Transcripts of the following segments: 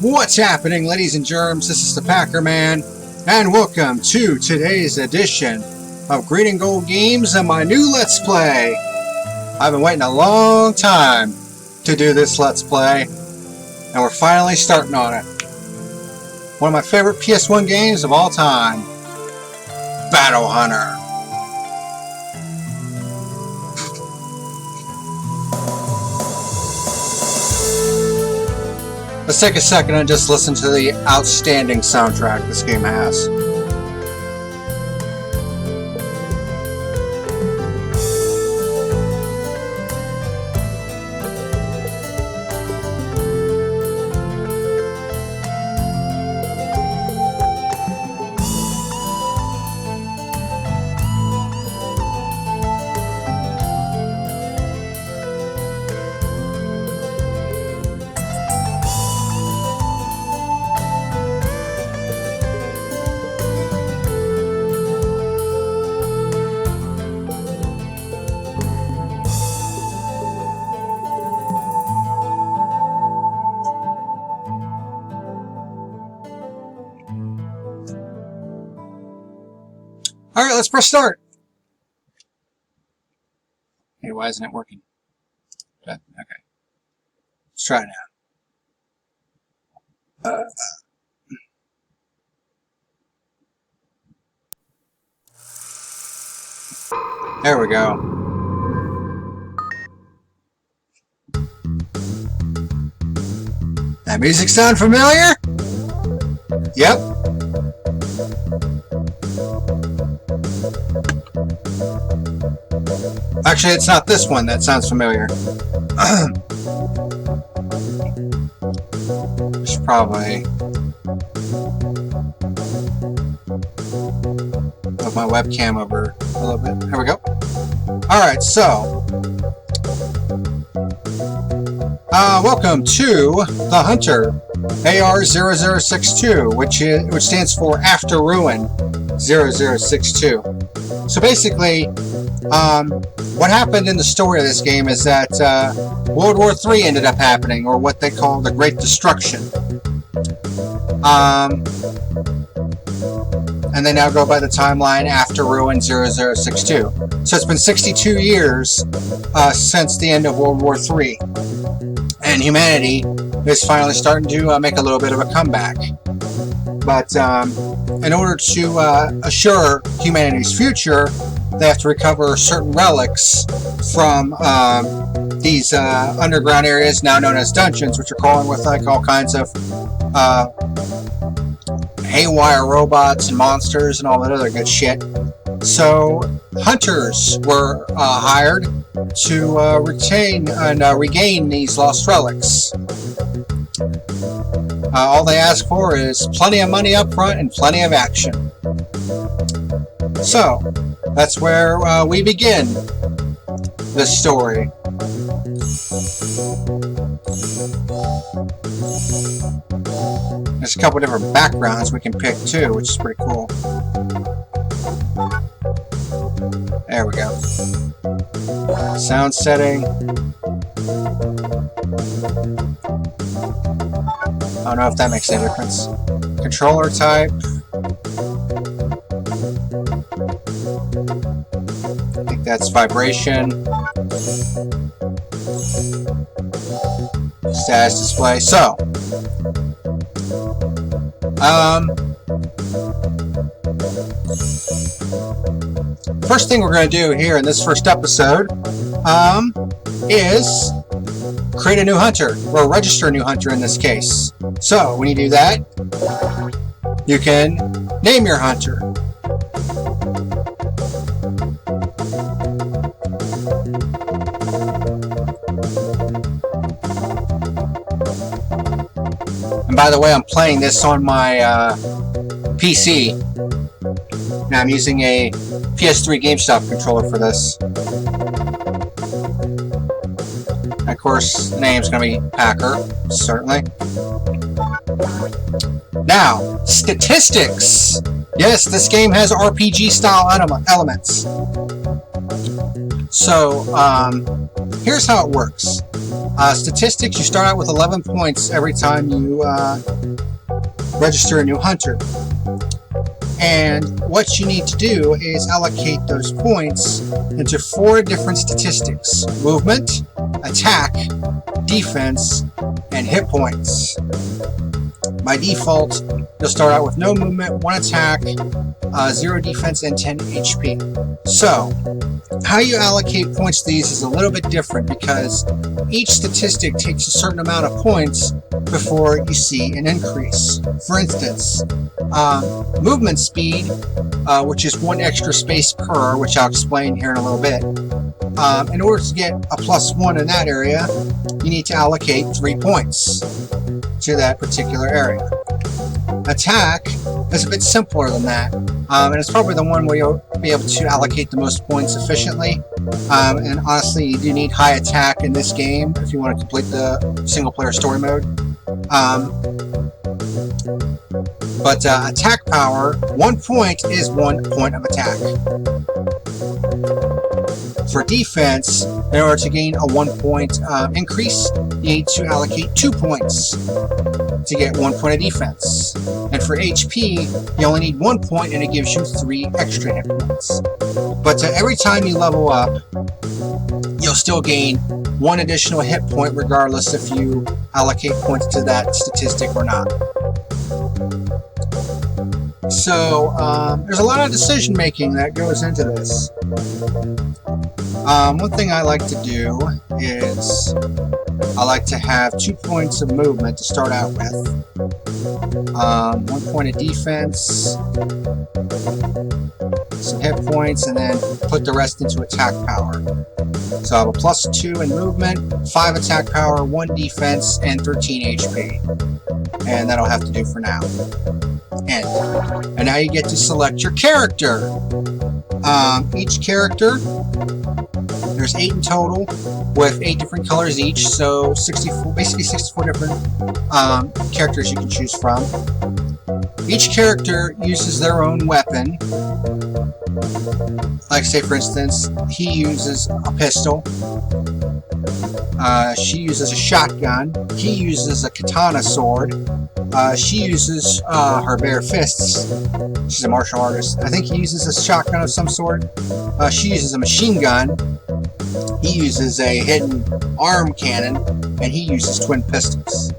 What's happening, ladies and germs? This is the PackerMan, and welcome to today's edition of Green and Gold Games and my new Let's Play. I've been waiting a long time to do this Let's Play, and we're finally starting on it. One of my favorite PS1 games of all time, Battle Hunter. Let's take a second and just listen to the outstanding soundtrack this game has. Alright, let's press start. Hey, why isn't it working? Okay. Let's try it now. There we go. That music sound familiar? Yep. Actually, it's not this one that sounds familiar. Should probably move my webcam over a little bit. There we go. Alright, so welcome to the Hunter AR0062, which stands for After Ruin 0062. So basically, what happened in the story of this game is that World War III ended up happening, or what they call the Great Destruction. And they now go by the timeline After Ruin 0062. So it's been 62 years since the end of World War III. And humanity is finally starting to make a little bit of a comeback. But in order to assure humanity's future, they have to recover certain relics from these underground areas now known as dungeons, which are crawling with like all kinds of haywire robots and monsters and all that other good shit. So hunters were hired to retain and regain these lost relics. All they ask for is plenty of money up front and plenty of action. So that's where we begin this story. There's a couple different backgrounds we can pick too, which is pretty cool. There we go. Sound setting. I don't know if that makes any difference. Controller type. I think that's vibration. Status display. So, first thing we're going to do here in this first episode is create a new hunter, or register a new hunter in this case. So, when you do that, you can name your hunter. And by the way, I'm playing this on my PC. Now I'm using a PS3 GameStop controller for this. And of course, the name's going to be Packer, certainly. Now, statistics! Yes, this game has RPG-style elements. So, here's how it works. Statistics, you start out with 11 points every time you register a new hunter. And what you need to do is allocate those points into 4 different statistics: movement, attack, defense, and hit points. By default, you'll start out with no movement, 1 attack, 0 defense, and 10 HP. So, how you allocate points to these is a little bit different because each statistic takes a certain amount of points before you see an increase. For instance, movement speed, which is 1 extra space per, which I'll explain here in a little bit. In order to get a +1 in that area, you need to allocate 3 points to that particular area. Attack is a bit simpler than that, and it's probably the one where you'll be able to allocate the most points efficiently. And honestly, you do need high attack in this game if you want to complete the single-player story mode. But attack power, 1 point is 1 point of attack. For defense, in order to gain a 1 point increase, you need to allocate 2 points to get 1 point of defense. And for HP, you only need 1 point and it gives you 3 extra hit points. But every time you level up, you'll still gain 1 additional hit point regardless if you allocate points to that statistic or not. So there's a lot of decision making that goes into this. One thing I like to do is I like to have 2 points of movement to start out with, 1 point of defense, some hit points, and then put the rest into attack power. So I have a +2 in movement, 5 attack power, 1 defense, and 13 HP. And that'll have to do for now. And now you get to select your character. Each character, there's 8 in total, with 8 different colors each, so 64, basically 64 different characters you can choose from. Each character uses their own weapon. Like, say for instance, he uses a pistol, she uses a shotgun, he uses a katana sword, she uses her bare fists. She's a martial artist. I think he uses a shotgun of some sort. She uses a machine gun. He uses a hidden arm cannon, and he uses twin pistols.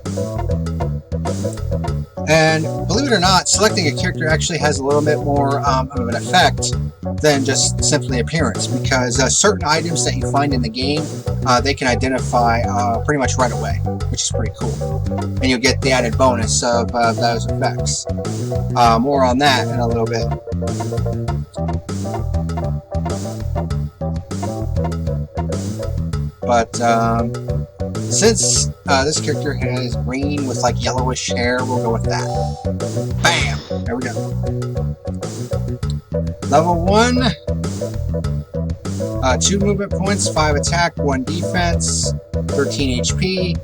And believe it or not, selecting a character actually has a little bit more of an effect than just simply appearance, because certain items that you find in the game, they can identify pretty much right away, which is pretty cool. And you'll get the added bonus of those effects. More on that in a little bit. But since this character has green with like yellowish hair, we'll go with that. Bam! There we go. Level 1, 2 movement points, 5 attack, 1 defense, 13 HP.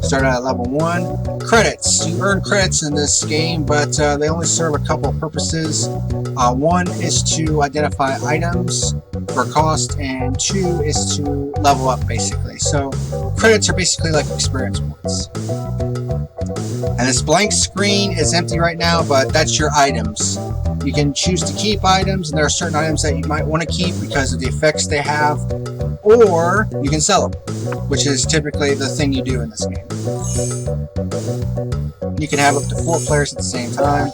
Start out at level 1. Credits. You earn credits in this game, but they only serve a couple of purposes. 1 is to identify items for cost, and 2 is to level up, basically. So credits are basically like experience points. And this blank screen is empty right now, but that's your items. You can choose to keep items, and there are certain items that you might want to keep because of the effects they have, or you can sell them, which is typically the thing you do in this game. You can have up to 4 players at the same time.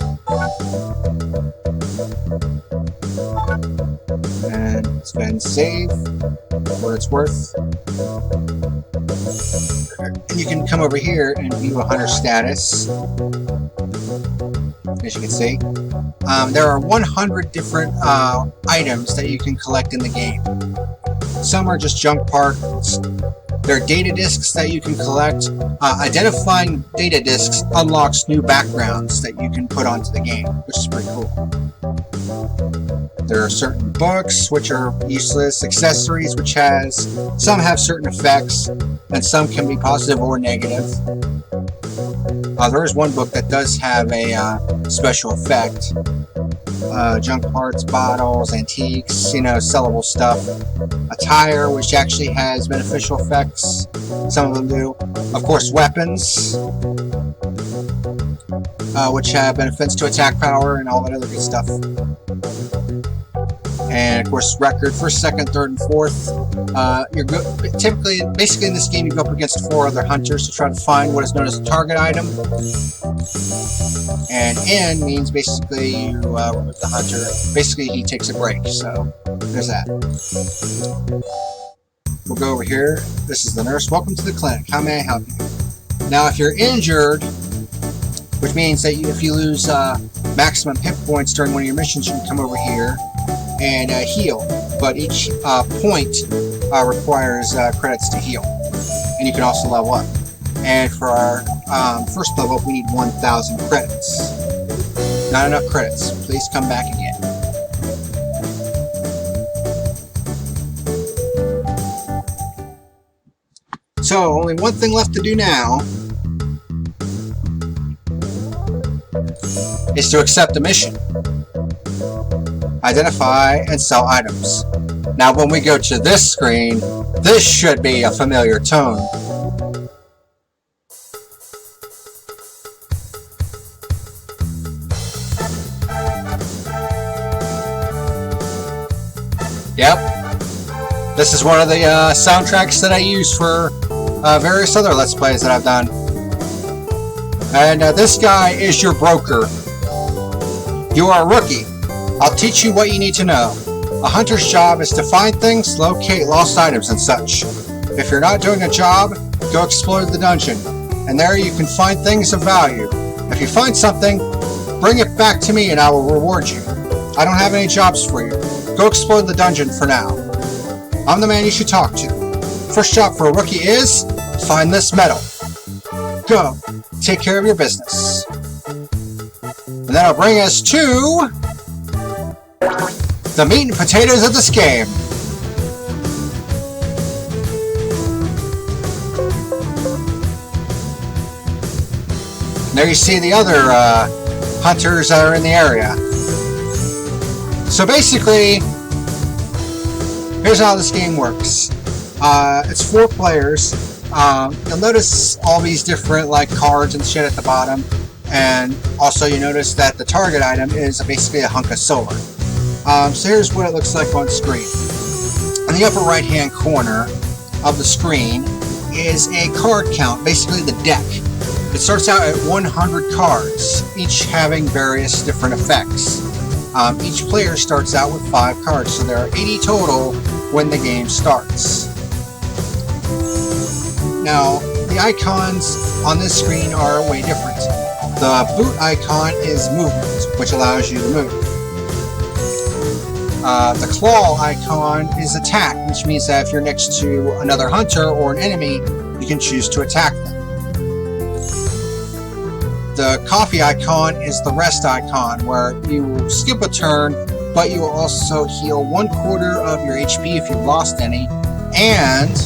And let's go ahead and save what it's worth. And you can come over here and view a hunter status. As you can see, there are 100 different items that you can collect in the game. Some are just junk parts. There are data discs that you can collect. Identifying data discs unlocks new backgrounds that you can put onto the game, which is pretty cool. There are certain books which are useless, accessories which some have certain effects, and some can be positive or negative. There is one book that does have a special effect. junk parts, bottles, antiques, you know, sellable stuff. Attire, which actually has beneficial effects. Some of them do. Of course, weapons, which have benefits to attack power and all that other good stuff. And of course, record first, second, third, and fourth. Typically, basically in this game, you go up against 4 other hunters to try to find what is known as a target item. And N means basically you remove the hunter. Basically, he takes a break. So there's that. We'll go over here. This is the nurse. Welcome to the clinic. How may I help you? Now, if you're injured, which means that if you lose maximum hit points during one of your missions, you can come over here and heal, but each point requires credits to heal, and you can also level up. And for our first level up, we need 1,000 credits. Not enough credits. Please come back again. So only one thing left to do now is to accept the mission. Identify and sell items. Now when we go to this screen, this should be a familiar tone. Yep. This is one of the soundtracks that I use for various other Let's Plays that I've done. And this guy is your broker. You are a rookie. I'll teach you what you need to know. A hunter's job is to find things, locate lost items, and such. If you're not doing a job, go explore the dungeon, and there you can find things of value. If you find something, bring it back to me and I will reward you. I don't have any jobs for you. Go explore the dungeon for now. I'm the man you should talk to. First job for a rookie is, find this medal. Go. Take care of your business. And that'll bring us to the meat and potatoes of this game. There you see the other hunters that are in the area. So basically, here's how this game works. It's 4 players. You'll notice all these different like cards and shit at the bottom, and also you notice that the target item is basically a hunk of solar. So here's what it looks like on screen. In the upper right hand corner of the screen is a card count, basically the deck. It starts out at 100 cards, each having various different effects. Each player starts out with 5 cards, so there are 80 total when the game starts. Now, the icons on this screen are way different. The boot icon is movement, which allows you to move. The claw icon is attack, which means that if you're next to another hunter or an enemy, you can choose to attack them. The coffee icon is the rest icon, where you will skip a turn, but you will also heal 1/4 of your HP if you've lost any, and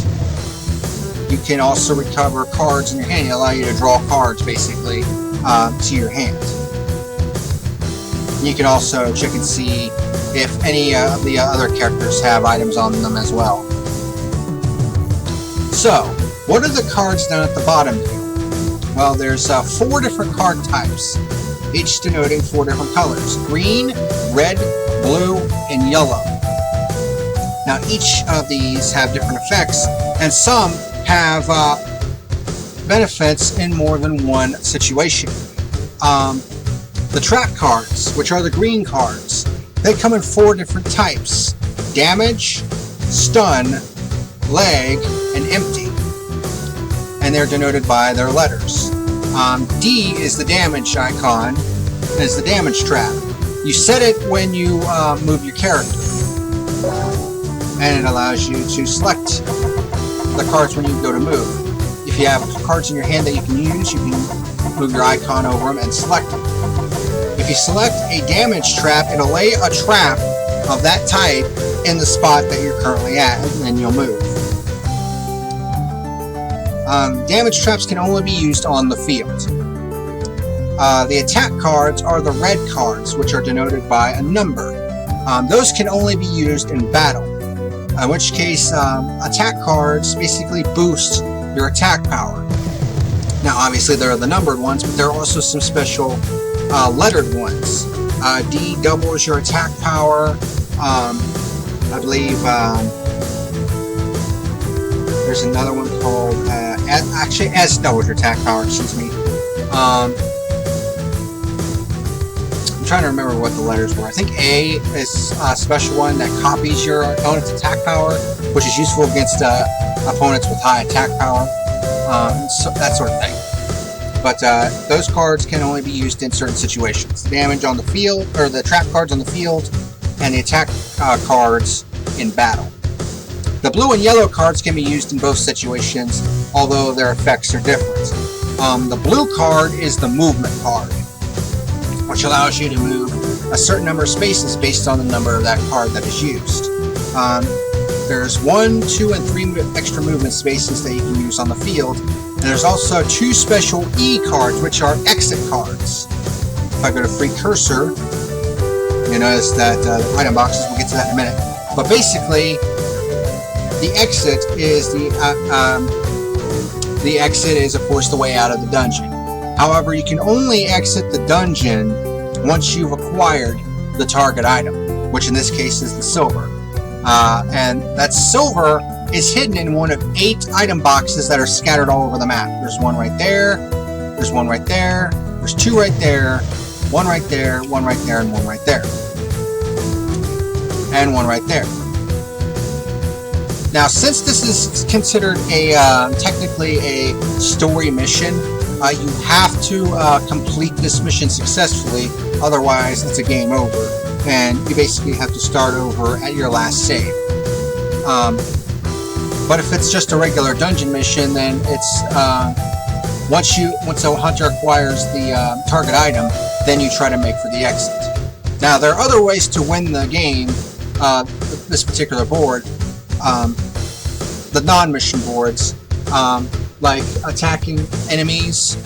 you can also recover cards in your hand. It allows you to draw cards, basically, to your hand. You can also check and see if any of the other characters have items on them as well. So, what are the cards down at the bottom here? Well, there's 4 different card types, each denoting 4 different colors: green, red, blue, and yellow. Now, each of these have different effects, and some have benefits in more than one situation. The trap cards, which are the green cards, they come in 4 different types: damage, stun, leg, and empty. And they're denoted by their letters. D is the damage icon, and it's the damage trap. You set it when you move your character, and it allows you to select the cards when you go to move. If you have cards in your hand that you can use, you can move your icon over them and select them. If you select a damage trap, it'll lay a trap of that type in the spot that you're currently at, and then you'll move. Damage traps can only be used on the field. The attack cards are the red cards, which are denoted by a number. Those can only be used in battle, in which case attack cards basically boost your attack power. Now obviously there are the numbered ones, but there are also some special lettered ones. D doubles your attack power. I believe there's another one called actually S doubles your attack power, excuse me. I'm trying to remember what the letters were. I think A is a special one that copies your opponent's attack power, which is useful against opponents with high attack power, so that sort of thing. But those cards can only be used in certain situations. The damage on the field, or the trap cards on the field, and the attack cards in battle. The blue and yellow cards can be used in both situations, although their effects are different. The blue card is the movement card, which allows you to move a certain number of spaces based on the number of that card that is used. There's 1, 2, and 3 extra movement spaces that you can use on the field, and there's also 2 special E cards, which are exit cards. If I go to free cursor, you notice that the item boxes, we'll get to that in a minute. But basically, the exit is of course the way out of the dungeon. However, you can only exit the dungeon once you've acquired the target item, which in this case is the silver. And that silver is hidden in one of 8 item boxes that are scattered all over the map. There's one right there, there's one right there, there's 2 right there, 1 right there, 1 right there, and 1 right there. And 1 right there. Now, since this is considered technically a story mission, you have to complete this mission successfully, otherwise it's a game over, and you basically have to start over at your last save. But if it's just a regular dungeon mission, then it's once a hunter acquires the target item, then you try to make for the exit. Now, there are other ways to win the game, this particular board. The non-mission boards, like attacking enemies,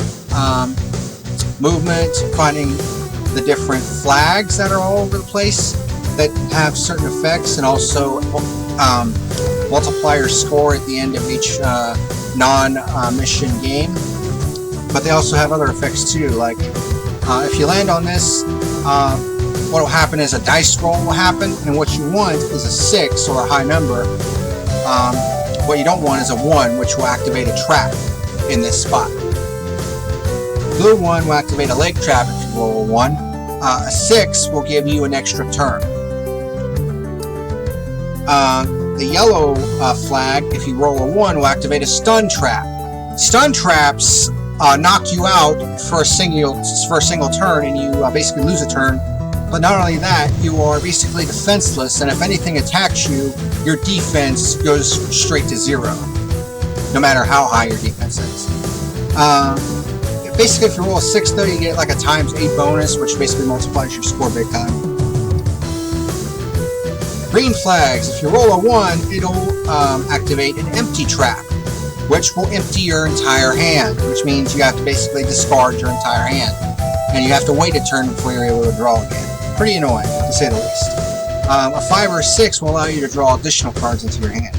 movement, finding the different flags that are all over the place that have certain effects, and also multiplier score at the end of each non-mission game. But they also have other effects too, like if you land on this, what will happen is a dice roll will happen, and what you want is a 6 or a high number. What you don't want is a 1, which will activate a trap in this spot. Blue 1 will activate a leg trap if you roll a 1. A 6 will give you an extra turn. The yellow flag, if you roll a 1, will activate a stun trap. Stun traps knock you out for a single turn, and you basically lose a turn. But not only that, you are basically defenseless, and if anything attacks you, your defense goes straight to 0, no matter how high your defense is. Basically, if you roll a 6, though, you get like a ×8 bonus, which basically multiplies your score big time. Green flags, if you roll a 1, it'll activate an empty trap, which will empty your entire hand, which means you have to basically discard your entire hand, and you have to wait a turn before you're able to draw again. Pretty annoying, to say the least. A 5 or a 6 will allow you to draw additional cards into your hand.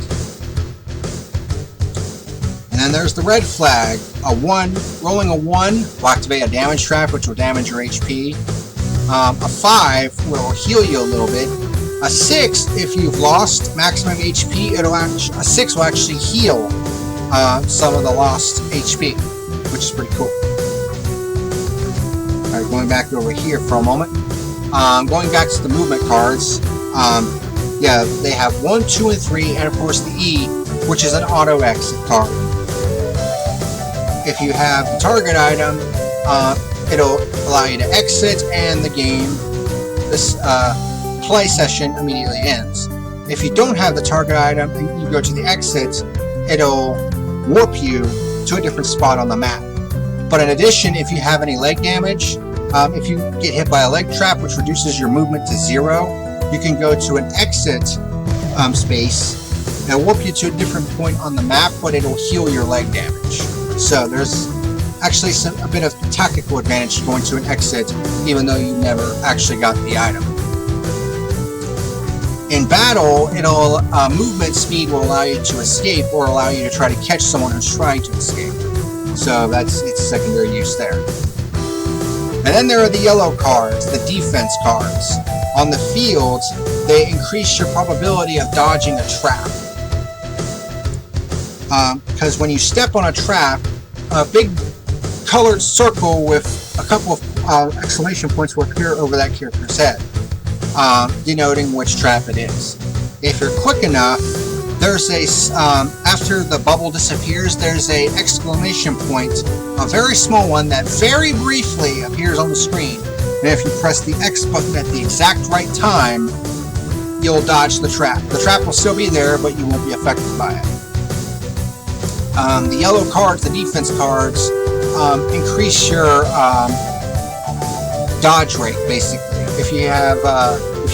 And then there's the red flag. Rolling a 1 will activate a damage trap, which will damage your HP. A 5 will heal you a little bit. A 6, if you've lost maximum HP, a 6 will actually heal some of the lost HP, which is pretty cool. Alright, going back over here for a moment. Going back to the movement cards, yeah, they have 1, 2, and 3, and of course the E, which is an auto exit card. If you have the target item, it'll allow you to exit, and the game, this play session immediately ends. If you don't have the target item and you go to the exit, it'll warp you to a different spot on the map. But in addition, if you have any leg damage, if you get hit by a leg trap, which reduces your movement to 0, you can go to an exit space and warp you to a different point on the map, but it'll heal your leg damage. So there's actually a bit of tactical advantage going to an exit, even though you never actually got the item. In battle, it'll movement speed will allow you to escape or allow you to try to catch someone who's trying to escape. So that's its secondary use there. And then there are the yellow cards, the defense cards. On the field, they increase your probability of dodging a trap. Because when you step on a trap, a big colored circle with a couple of exclamation points will appear over that character's head, denoting which trap it is. If you're quick enough, there's a after the bubble disappears, there's a exclamation point, a very small one that very briefly appears on the screen. And if you press the X button at the exact right time, you'll dodge the trap. The trap will still be there, but you won't be affected by it. The yellow cards, the defense cards, increase your dodge rate, basically. If you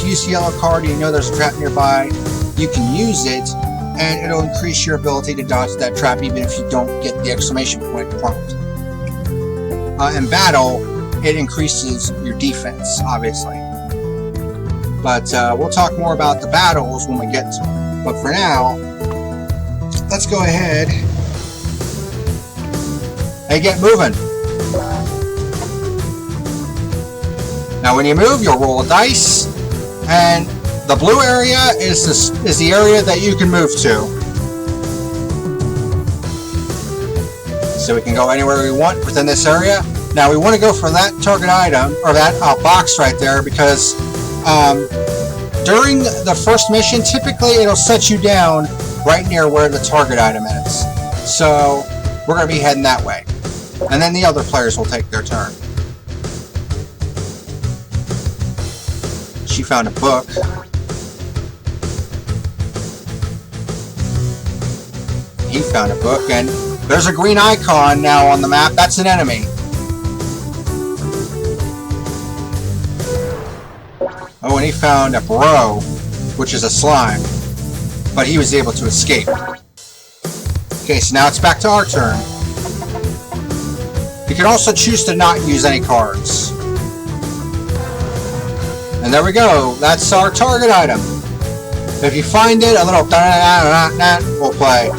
use the yellow card and you know there's a trap nearby, you can use it, and it'll increase your ability to dodge that trap even if you don't get the exclamation point prompt. In battle, it increases your defense, obviously. But we'll talk more about the battles when we get to them. But for now, let's go ahead and get moving. Now when you move, you'll roll a dice, and the blue area is the area that you can move to. So we can go anywhere we want within this area. Now we want to go for that target item, or that box right there, because during the first mission, typically it'll set you down right near where the target item is. So we're going to be heading that way. And then the other players will take their turn. She found a book. He found a book, and there's a green icon now on the map. That's an enemy. Oh, and he found a bro, which is a slime, but he was able to escape. Okay, so now it's back to our turn. You can also choose to not use any cards. And there we go. That's our target item. If you find it, a little da-da-da-da-da will play.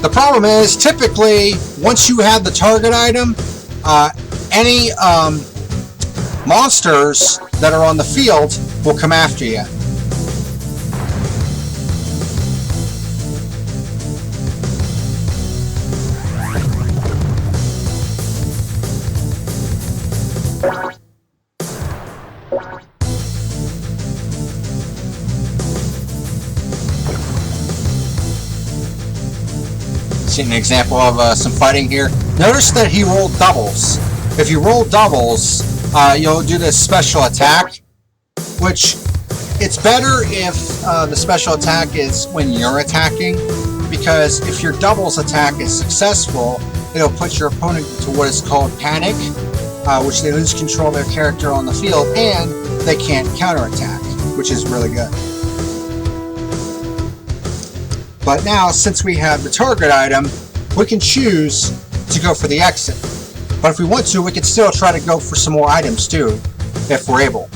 The problem is, typically, once you have the target item, any monsters that are on the field will come after you. See an example of some fighting here. Notice that he rolled doubles. If you roll doubles, you'll do this special attack, which it's better if the special attack is when you're attacking, because if your doubles attack is successful, it'll put your opponent into what is called panic, which they lose control of their character on the field, and they can't counterattack, which is really good. But now, since we have the target item, we can choose to go for the exit. But if we want to, we can still try to go for some more items too, if we're able.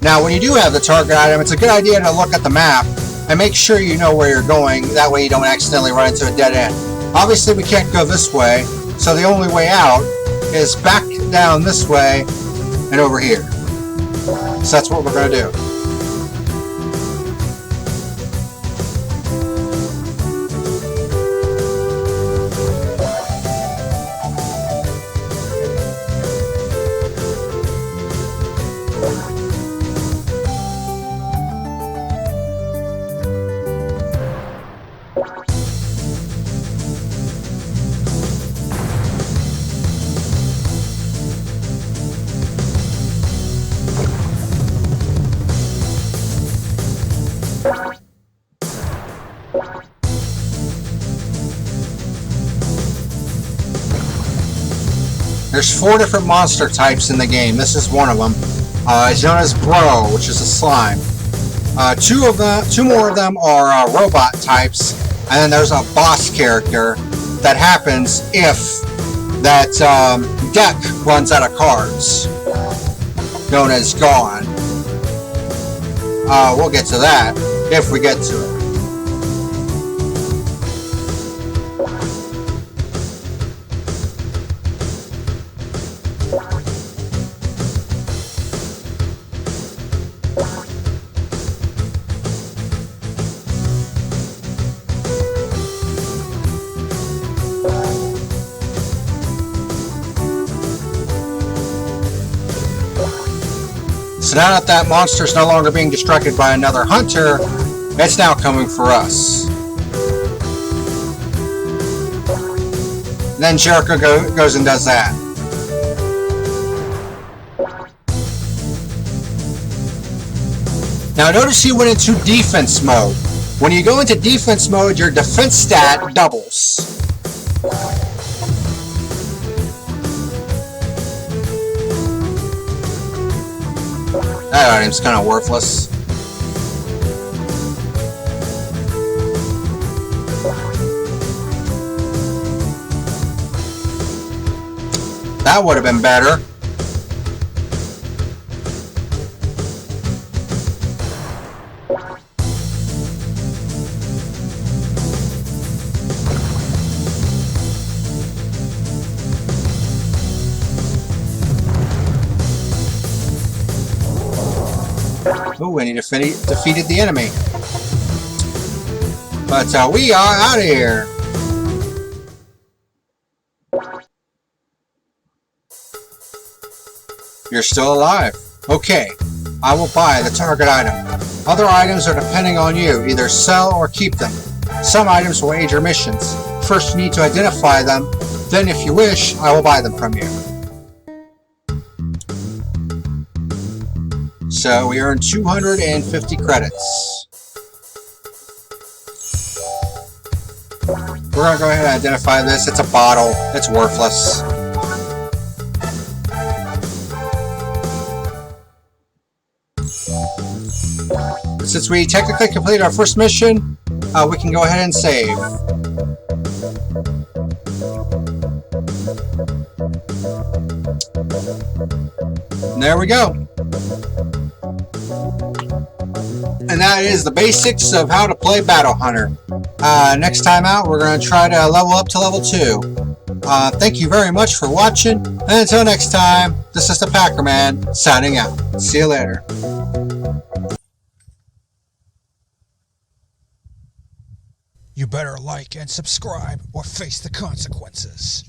Now, when you do have the target item, it's a good idea to look at the map and make sure you know where you're going. That way you don't accidentally run into a dead end. Obviously, we can't go this way, so the only way out is back down this way and over here. So that's what we're going to do. There's 4 different monster types in the game. This is one of them. It's known as Bro, which is a slime. Two more of them are robot types, And then there's a boss character that happens if that deck runs out of cards, known as Gone. We'll get to that if we get to it. So now that monster is no longer being distracted by another hunter, it's now coming for us. Then Jericho goes and does that. Now notice he went into defense mode. When you go into defense mode, your defense stat doubles. That item's kind of worthless. That would have been better. Ooh, and he defeated the enemy. But we are out of here. You're still alive. Okay, I will buy the target item. Other items are depending on you. Either sell or keep them. Some items will aid your missions. First you need to identify them. Then if you wish, I will buy them from you. So we earned 250 credits. We're going to go ahead and identify this. It's a bottle. It's worthless. Since we technically completed our first mission, we can go ahead and save. And there we go. And that is the basics of how to play Battle Hunter. Next time out, we're going to try to level up to level 2. Thank you very much for watching, and until next time, this is the PackerMan signing out. See you later. You better like and subscribe or face the consequences.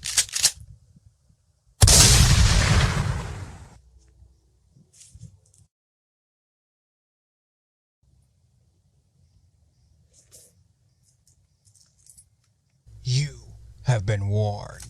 You have been warned.